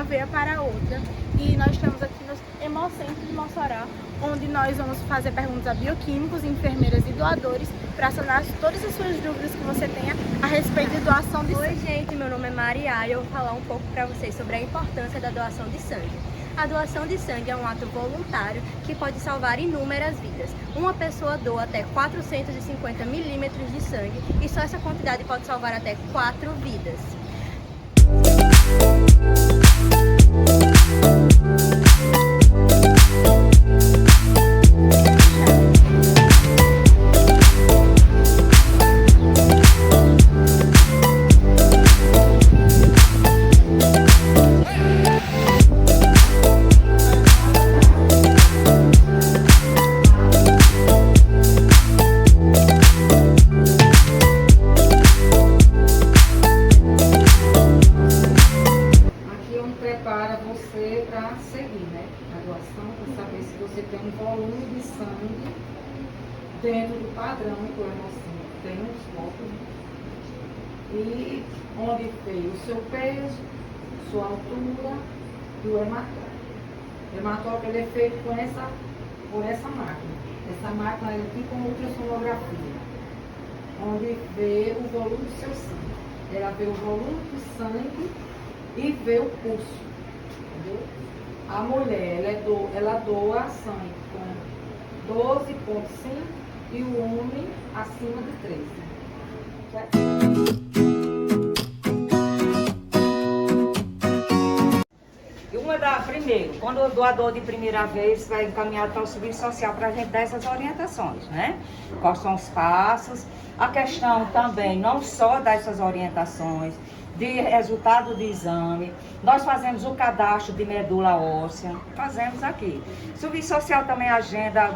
uma veia para a outra. E nós estamos aqui no Hemocentro de Mossoró, onde nós vamos fazer perguntas a bioquímicos, enfermeiras e doadores para sanar todas as suas dúvidas que você tenha a respeito de doação de sangue. Oi gente, meu nome é Maria e eu vou falar um pouco para vocês sobre a importância da doação de sangue. A doação de sangue é um ato voluntário que pode salvar inúmeras vidas. Uma pessoa doa até 450 milímetros de sangue e só essa quantidade pode salvar até 4 vidas. Prepara você para seguir, né? A doação, para saber se você tem um volume de sangue dentro do padrão que o Hemocentro tem uns focos, e onde tem o seu peso, sua altura e o hematócrito. O hematócrito ele é feito por essa máquina. Essa máquina é tipo uma ultrassonografia, onde vê o volume do seu sangue. Ela vê o volume do sangue e vê o pulso. Entendeu? A mulher ela doa sangue com 12,5 e o homem acima de 13. Certo? Primeiro, quando o doador de primeira vez vai encaminhado para o serviço social para a gente dar essas orientações, né? Quais são os passos, a questão também não só dessas orientações, de resultado de exame, nós fazemos o cadastro de medula óssea, fazemos aqui. O serviço social também agenda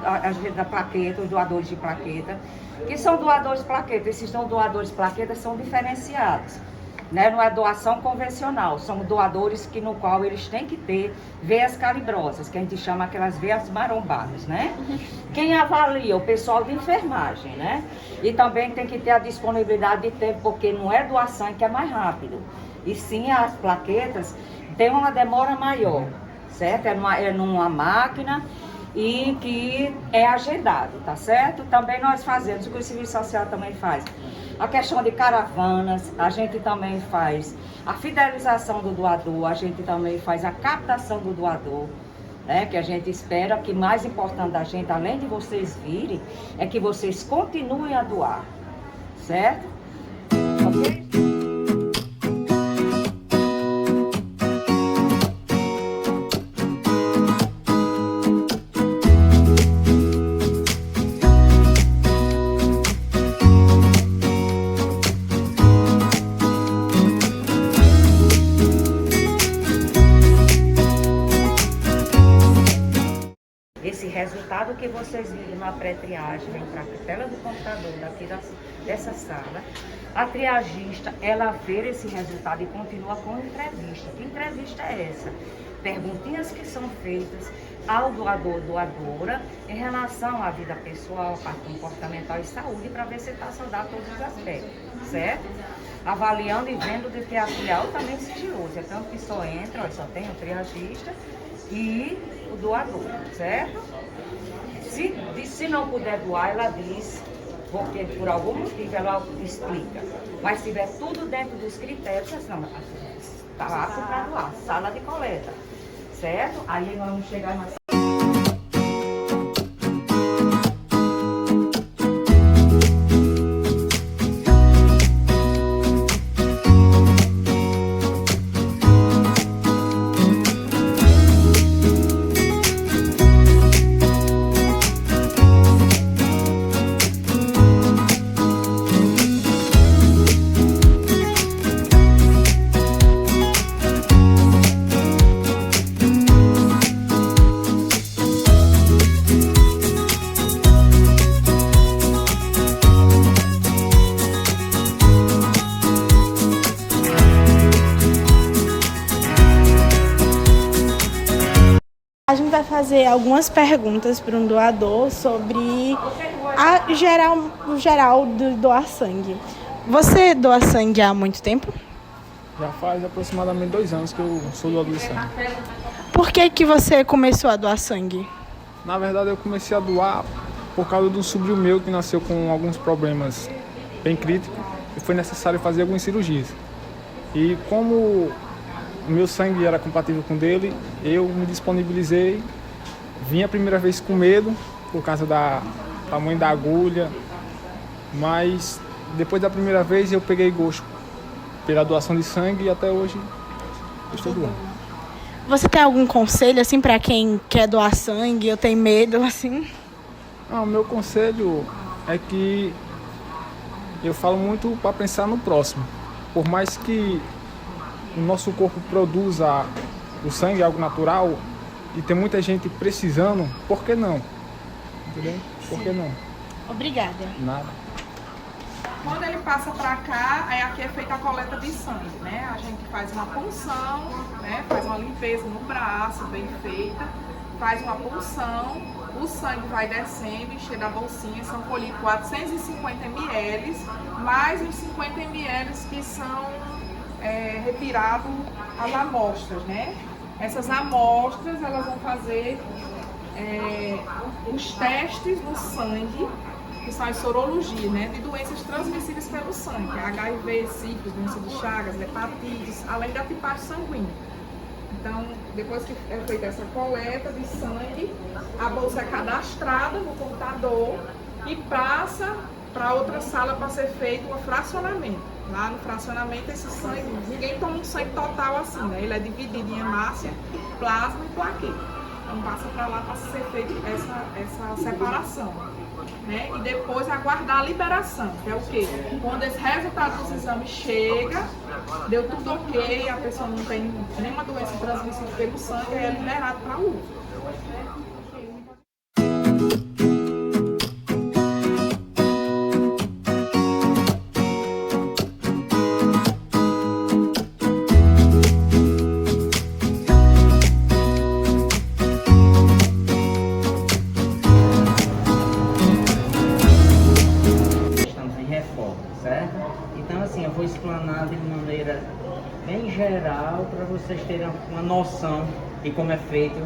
plaqueta, os doadores de plaqueta, que são doadores de plaqueta. Esses doadores de plaqueta são diferenciados. Né? Não é doação convencional, são doadores no qual eles têm que ter veias calibrosas, que a gente chama aquelas veias marombadas, né? Quem avalia? O pessoal de enfermagem, né? E também tem que ter a disponibilidade de tempo, porque não é doação que é mais rápido, e sim as plaquetas têm uma demora maior, certo? É numa máquina e que é agendado, tá certo? Também nós fazemos, o que o Serviço Social também faz, a questão de caravanas, a gente também faz a fidelização do doador, a gente também faz a captação do doador, né? Que a gente espera que mais importante da gente, além de vocês virem, é que vocês continuem a doar, certo? Ok? Esse resultado que vocês viram na pré-triagem, vem para a tela do computador daqui dessa sala, a triagista, ela vê esse resultado e continua com entrevista. Que entrevista é essa? Perguntinhas que são feitas ao doador, doadora, em relação à vida pessoal, parte comportamental e saúde, para ver se está saudável todos os aspectos, certo? Avaliando e vendo de que a tria é altamente sigiloso, é tanto que só entra, ó, só tem o triagista e o doador, certo? Se não puder doar, ela diz, porque por algum motivo ela explica. Mas se tiver tudo dentro dos critérios, não, está apto para doar, sala de coleta, certo? Aí nós vamos chegar na A gente vai fazer algumas perguntas para um doador sobre o geral de doar sangue. Você doa sangue há muito tempo? Já faz aproximadamente 2 anos que eu sou doador de sangue. Por que que você começou a doar sangue? Na verdade, eu comecei a doar por causa de um sobrinho meu que nasceu com alguns problemas bem críticos e foi necessário fazer algumas cirurgias. E como o meu sangue era compatível com o dele, eu me disponibilizei. Vim a primeira vez com medo por causa do tamanho da agulha, mas depois da primeira vez eu peguei gosto pela doação de sangue e até hoje eu estou doando. Você tem algum conselho assim para quem quer doar sangue ou tem medo assim? O meu conselho é que eu falo muito para pensar no próximo. Por mais que o nosso corpo produza o sangue, algo natural, e tem muita gente precisando, por que não? Entendeu? Por que não? Obrigada. Nada. Quando ele passa para cá, aí aqui é feita a coleta de sangue, né? A gente faz uma punção, né? Faz uma limpeza no braço, bem feita, faz uma punção, o sangue vai descendo, encher da bolsinha, são colhidos 450 ml, mais os 50 ml que são retirados as amostras, né? Essas amostras, elas vão fazer os testes no sangue, que são as sorologias, né, de doenças transmissíveis pelo sangue, HIV, sífilis, doença de Chagas, hepatites, além da tipagem sanguínea. Então, depois que é feita essa coleta de sangue, a bolsa é cadastrada no computador e passa para outra sala para ser feito um fracionamento. Lá no fracionamento, esse sangue, ninguém toma um sangue total assim, né? Ele é dividido em hemácia, plasma e plaqueta. Então passa para lá para ser feita essa separação, né? E depois aguardar a liberação, que é o quê? Quando esse resultado dos exames chega, deu tudo ok, a pessoa não tem nenhuma doença transmissível pelo sangue, aí é liberado para uso. Eu vou explanar de maneira bem geral para vocês terem uma noção de como é feito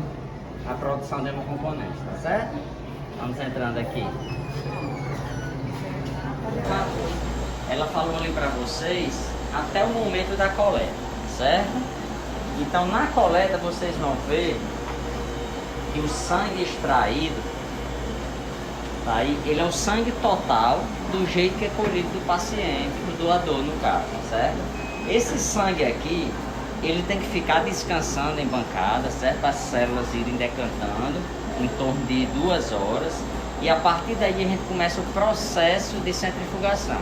a produção de hemocomponentes, tá certo? Vamos entrando aqui. Ela falou ali para vocês até o momento da coleta, certo? Então na coleta vocês vão ver que o sangue extraído, aí, ele é o sangue total do jeito que é colhido do paciente, do doador no caso, certo? Esse sangue aqui, ele tem que ficar descansando em bancada, certo? Para as células irem decantando em torno de 2 horas e a partir daí a gente começa o processo de centrifugação.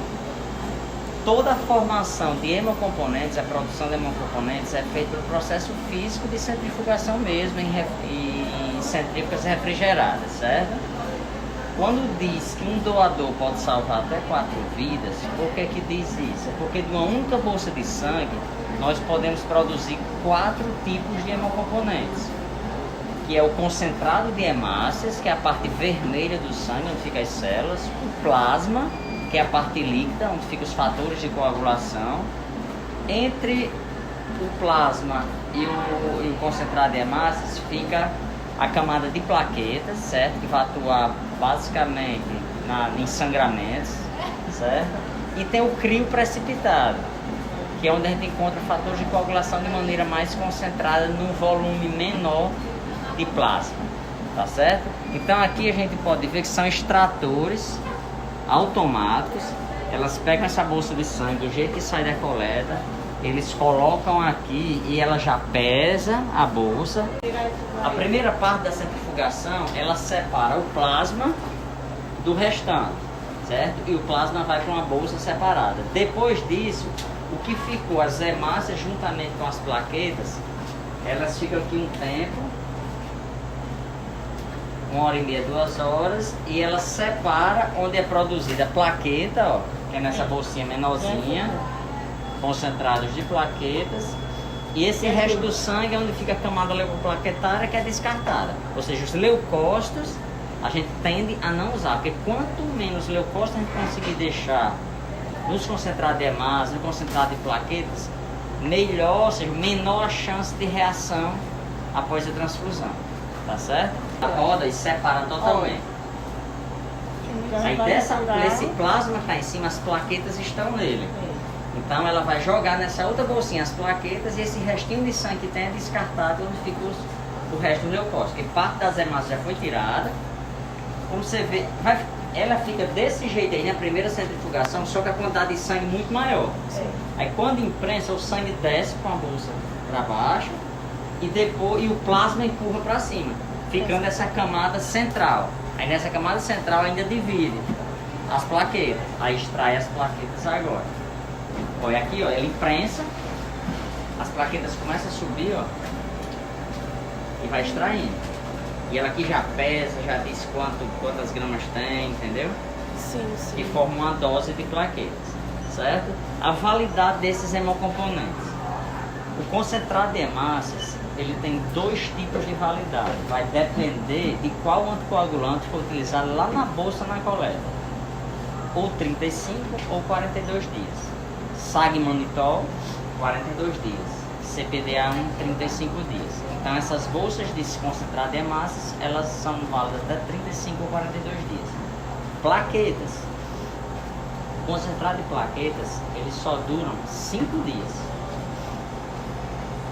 Toda a formação de hemocomponentes, a produção de hemocomponentes é feita pelo processo físico de centrifugação mesmo, em centrífugas refrigeradas, certo? Quando diz que um doador pode salvar até 4 vidas, por que diz isso? É porque de uma única bolsa de sangue, nós podemos produzir 4 tipos de hemocomponentes, que é o concentrado de hemácias, que é a parte vermelha do sangue, onde ficam as células, o plasma, que é a parte líquida, onde ficam os fatores de coagulação. Entre o plasma e o concentrado de hemácias fica a camada de plaquetas, certo? Que vai atuar basicamente em sangramentos, certo? E tem o crio precipitado, que é onde a gente encontra fatores de coagulação de maneira mais concentrada num volume menor de plasma, tá certo? Então aqui a gente pode ver que são extratores automáticos, elas pegam essa bolsa de sangue do jeito que sai da coleta, eles colocam aqui e ela já pesa a bolsa. A primeira parte da centrifugação, ela separa o plasma do restante, certo? E o plasma vai para uma bolsa separada. Depois disso, o que ficou, as hemácias juntamente com as plaquetas, elas ficam aqui um tempo, 1h30, 2 horas, e ela separa onde é produzida a plaqueta, ó, que é nessa bolsinha menorzinha, concentrados de plaquetas, e esse resto do sangue é onde fica a camada leucoplaquetária, que é descartada. Ou seja, os leucócitos a gente tende a não usar, porque quanto menos leucócitos a gente conseguir deixar nos concentrados de hemácias, no concentrado de plaquetas, melhor, ou seja, menor a chance de reação após a transfusão, tá certo? A roda e separa totalmente. Aí desse plasma que está em cima, as plaquetas estão nele. Então ela vai jogar nessa outra bolsinha as plaquetas e esse restinho de sangue que tem é descartado onde fica o resto do leucócito. Porque parte das hemácias já foi tirada. Como você vê, ela fica desse jeito aí na primeira centrifugação, só que a quantidade de sangue é muito maior. Aí quando imprensa, o sangue desce com a bolsa para baixo e depois o plasma empurra para cima, ficando essa camada central. Aí nessa camada central ainda divide as plaquetas. Aí extrai as plaquetas agora. Olha aqui, ó, ela imprensa, as plaquetas começam a subir, ó, e vai extraindo. E ela aqui já pesa, já diz quantas gramas tem, entendeu? Sim. E forma uma dose de plaquetas, certo? A validade desses hemocomponentes. O concentrado de hemácias, ele tem 2 tipos de validade. Vai depender de qual anticoagulante foi utilizado lá na bolsa na coleta. Ou 35 ou 42 dias. Sagmanitol, 42 dias. CPDA1, 35 dias. Então essas bolsas de concentrado de hemácias, elas são válidas até 35 ou 42 dias. Plaquetas. O concentrado de plaquetas, eles só duram 5 dias.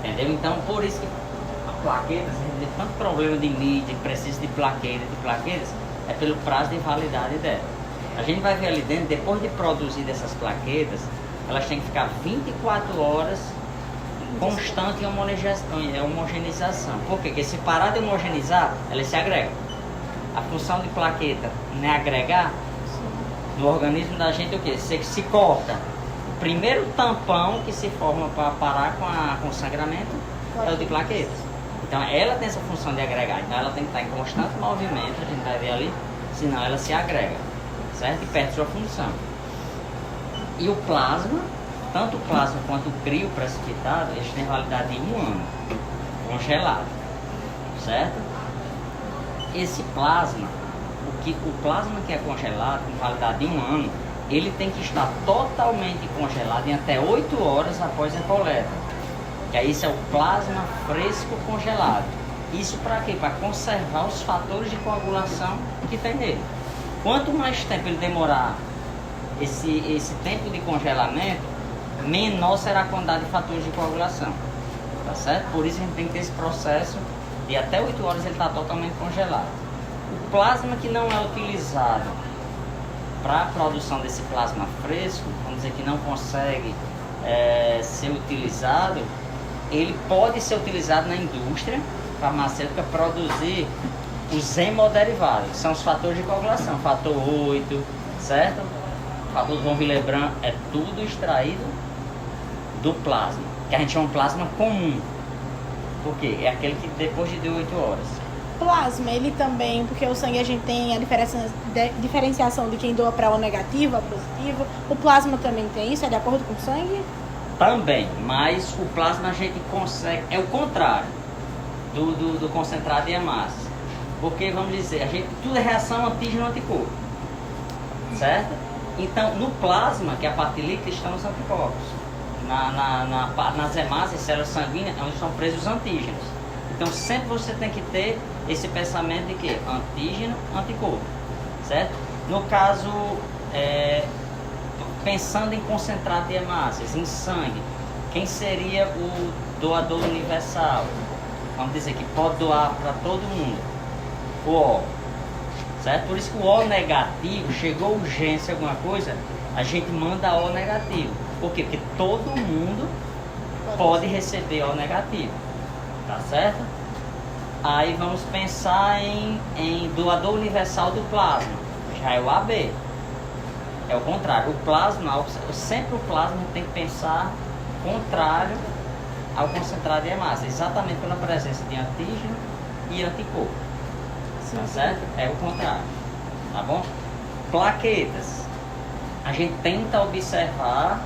Entendeu? Então por isso que a plaquetas, a gente tem tanto problema de mídia, precisa de plaquetas, é pelo prazo de validade dela. A gente vai ver ali dentro, depois de produzir dessas plaquetas, elas têm que ficar 24 horas constante em homogeneização. Por quê? Porque se parar de homogeneizar, elas se agregam. A função de plaqueta não é agregar. No organismo da gente é o quê? Se corta. O primeiro tampão que se forma para parar com o sangramento é o de plaquetas. Então ela tem essa função de agregar. Então ela tem que estar em constante movimento, a gente vai ver ali, senão ela se agrega, certo? E perde sua função. E o plasma, tanto o plasma quanto o crio precipitado, eles têm validade de 1 ano, congelado, certo? Esse plasma, o plasma que é congelado, com validade de 1 ano, ele tem que estar totalmente congelado em até 8 horas após a coleta. Que aí isso é o plasma fresco congelado. Isso para quê? Para conservar os fatores de coagulação que tem nele. Quanto mais tempo ele demorar esse tempo de congelamento, menor será a quantidade de fatores de coagulação, tá certo? Por isso a gente tem que ter esse processo de até 8 horas ele está totalmente congelado. O plasma que não é utilizado para a produção desse plasma fresco, vamos dizer que não consegue ser utilizado, ele pode ser utilizado na indústria farmacêutica para produzir os hemoderivados, que são os fatores de coagulação, fator 8, certo? Fator von Willebrand é tudo extraído do plasma, que a gente chama de plasma comum. Por quê? É aquele que depois de 8 horas. Plasma, ele também, porque o sangue a gente tem a diferenciação de quem doa para O negativo, A positivo. O plasma também tem isso? É de acordo com o sangue? Também, mas o plasma a gente consegue, é o contrário do concentrado de hemácias. Porque, vamos dizer, a gente, tudo é reação antígeno-anticorpo, certo? Então, no plasma, que é a parte líquida, estão os anticorpos. Nas hemácias, células sanguíneas, onde estão presos os antígenos. Então, sempre você tem que ter esse pensamento de que antígeno, anticorpo, certo? No caso, pensando em concentrado de hemácias, em sangue, quem seria o doador universal? Vamos dizer que pode doar para todo mundo. O O, certo? Por isso que o O negativo, chegou urgência alguma coisa, a gente manda O negativo. Por quê? Porque todo mundo pode receber O negativo, tá certo? Aí vamos pensar em doador universal do plasma, já é o AB. É o contrário, o plasma, sempre o plasma tem que pensar contrário ao concentrado de hemácia, exatamente pela presença de antígeno e anticorpo. Sim, tá certo? É o contrário, tá bom? Plaquetas, a gente tenta observar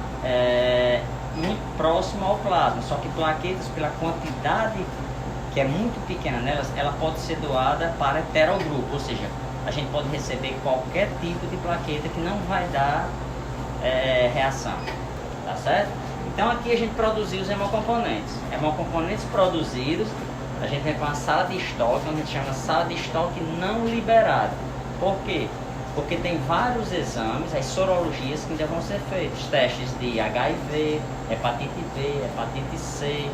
muito próximo ao plasma, só que plaquetas, pela quantidade que é muito pequena nelas, ela pode ser doada para heterogrupo, ou seja, a gente pode receber qualquer tipo de plaqueta que não vai dar reação, tá certo? Então aqui a gente produziu os hemocomponentes. Hemocomponentes produzidos, a gente tem uma sala de estoque, onde a gente chama sala de estoque não liberada. Por quê? Porque tem vários exames, as sorologias que ainda vão ser feitos. Testes de HIV, hepatite B, hepatite C,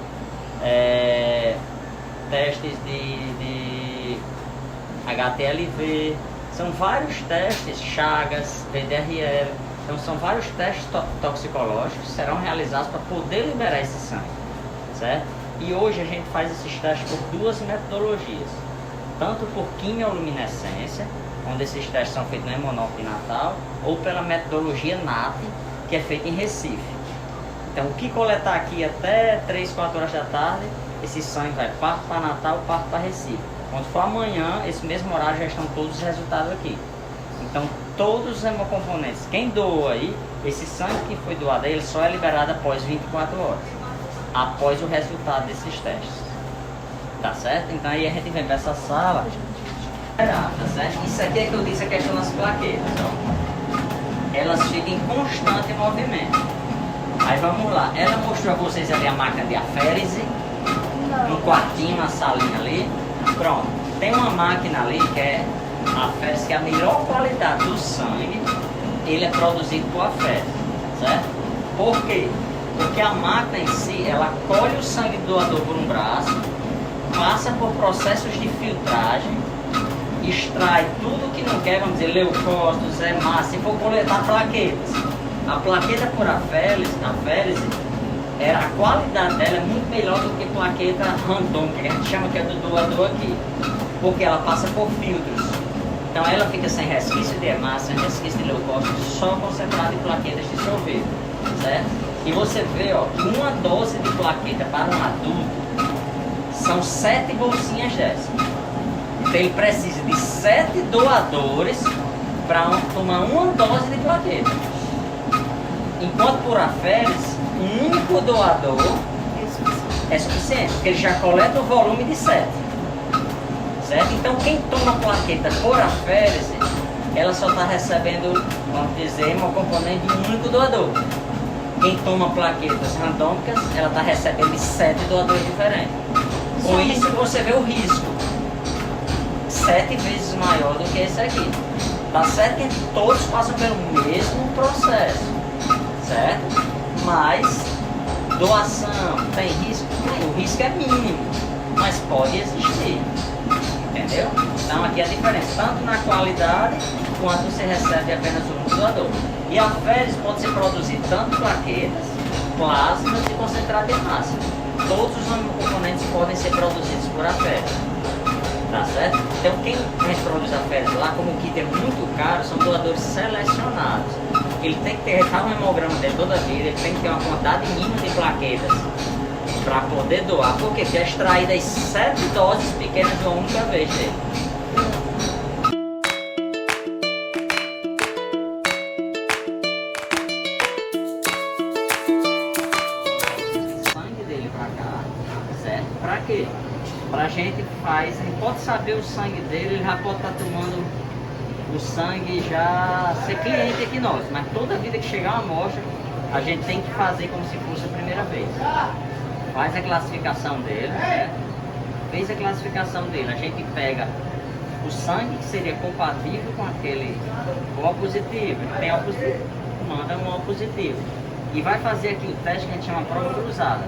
testes de HTLV. São vários testes, Chagas, VDRL. Então são vários testes toxicológicos que serão realizados para poder liberar esse sangue, certo? E hoje a gente faz esses testes por duas metodologias. Tanto por quimioluminescência, onde esses testes são feitos no Hemonop de Natal, ou pela metodologia NAT, que é feita em Recife. Então o que coletar aqui até 3, 4 horas da tarde, esse sangue vai parte para Natal, parte para Recife. Quando for amanhã, esse mesmo horário já estão todos os resultados aqui. Então todos os hemocomponentes, quem doou aí, esse sangue que foi doado aí, ele só é liberado após 24 horas, após o resultado desses testes. Tá certo? Então aí a gente vem para essa sala, tá certo? Isso aqui é que eu disse a questão das plaquetas, ó. Elas ficam em constante movimento. Aí vamos lá, ela mostrou a vocês ali a máquina de aférese, um quartinho, uma salinha ali. Pronto, tem uma máquina ali que é a aférese, que é a melhor qualidade do sangue, ele é produzido por aférese, certo? Por quê? Porque a máquina em si, ela colhe o sangue do doador por um braço, passa por processos de filtragem, extrai tudo que não quer, vamos dizer, leucócitos, hemácias, e for coletar plaquetas. A plaqueta por aférese, a qualidade dela é muito melhor do que plaqueta randômica, que a gente chama que é do doador aqui, porque ela passa por filtros. Então ela fica sem resquício de hemácia, sem resquício de leucócitos, só concentrada em plaquetas dissolvidas, certo? E você vê, ó, que uma dose de plaqueta para um adulto são 7 bolsinhas dessas. Então ele precisa de 7 doadores para tomar uma dose de plaqueta. Enquanto por aférese, um único doador é suficiente, porque ele já coleta o volume de 7. Certo? Então quem toma plaqueta por aférese, ela só está recebendo, vamos dizer, um componente de um único doador. Quem toma plaquetas randômicas, ela está recebendo de 7 doadores diferentes. Com isso você vê o risco 7 vezes maior do que esse aqui. Tá certo que todos passam pelo mesmo processo, certo? Mas doação tem risco? O risco é mínimo, mas pode existir. Entendeu? Então aqui a diferença, tanto na qualidade, quanto você recebe apenas um doador. E a aférese pode ser produzir tanto plaquetas, plasmas e concentrado em massa. Todos os componentes podem ser produzidos por aférese. Tá certo? Então quem produz aférese lá, como o kit é muito caro, são doadores selecionados. Ele tem que ter, faz um hemograma dele toda a vida, ele tem que ter uma quantidade mínima de plaquetas para poder doar, porque é extraídas 7 doses pequenas de uma única vez dele. Sangue dele para cá, certo? Para quê? Pra gente pode saber o sangue dele, ele já pode estar tomando o sangue, já ser cliente aqui nós, mas toda vida que chegar uma amostra, a gente tem que fazer como se fosse a primeira vez. Faz a classificação dele, certo? Fez a classificação dele, a gente pega o sangue que seria compatível com aquele O positivo, tem O positivo, manda um O positivo. E vai fazer aqui o teste que a gente chama prova cruzada,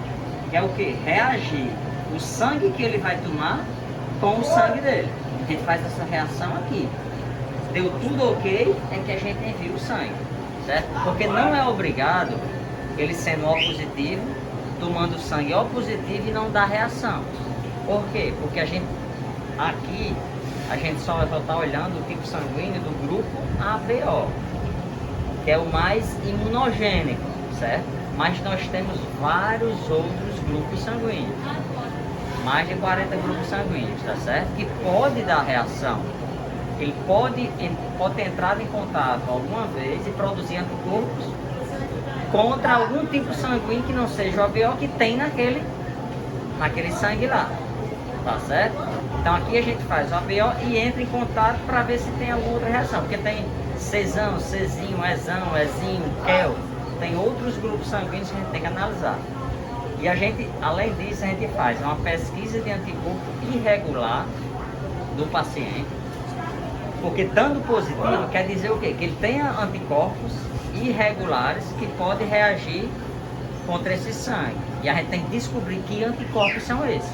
que é o que? Reagir o sangue que ele vai tomar com o sangue dele. A gente faz essa reação aqui. Deu tudo ok, é que a gente envia o sangue, certo? Porque não é obrigado ele sendo O positivo, tomando sangue O positivo e não dar reação. Por quê? Porque a gente só vai estar olhando o tipo sanguíneo do grupo ABO, que é o mais imunogênico, certo? Mas nós temos vários outros grupos sanguíneos, mais de 40 grupos sanguíneos, tá certo? Que pode dar reação. Ele pode ter entrado em contato alguma vez e produzir anticorpos contra algum tipo sanguíneo que não seja o ABO que tem naquele sangue lá, tá certo? Então aqui a gente faz o ABO e entra em contato para ver se tem alguma outra reação, porque tem Czão, Czinho, Ezão, Ezinho, Kel, tem outros grupos sanguíneos que a gente tem que analisar. E a gente, além disso, a gente faz uma pesquisa de anticorpo irregular do paciente, porque dando positivo quer dizer o quê? Que ele tenha anticorpos irregulares que podem reagir contra esse sangue. E a gente tem que descobrir que anticorpos são esses,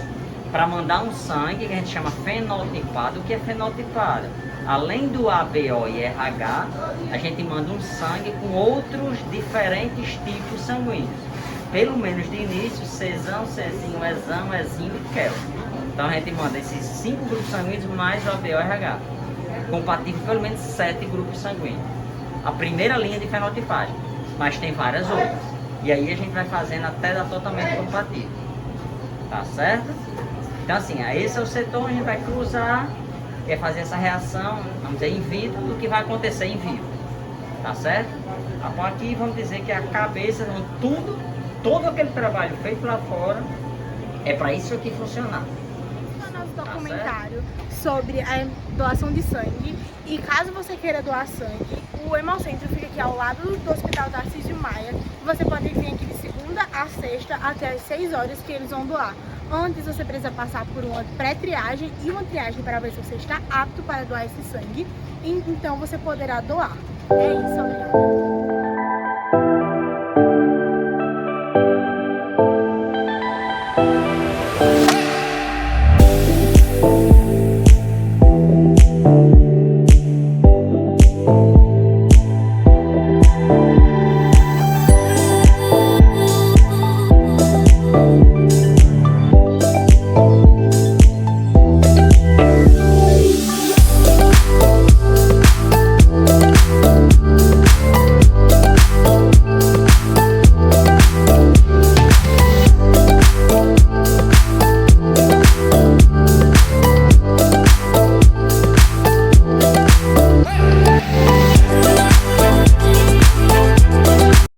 para mandar um sangue que a gente chama fenotipado. O que é fenotipado? Além do ABO e RH, a gente manda um sangue com outros diferentes tipos sanguíneos. Pelo menos de início, Czão, Czinho, Ezão, Ezinho e Kel. Então a gente manda esses 5 grupos sanguíneos mais o ABO e RH. Compatível pelo menos 7 grupos sanguíneos. A primeira linha de fenotipagem, mas tem várias outras. E aí a gente vai fazendo até dar totalmente compatível. Tá certo? Então assim, esse é o setor onde a gente vai cruzar, é fazer essa reação, vamos dizer, in vitro, do que vai acontecer em vivo. Tá certo? Então aqui vamos dizer que a cabeça, todo aquele trabalho feito lá fora, é para isso aqui funcionar. No nosso documentário sobre a doação de sangue, e caso você queira doar sangue, o Hemocentro fica aqui ao lado do Hospital Tarcísio Maia. Você pode vir aqui de segunda a sexta até as 6 horas que eles vão doar. Antes você precisa passar por uma pré-triagem e uma triagem para ver se você está apto para doar esse sangue, e então você poderá doar. É isso, obrigada.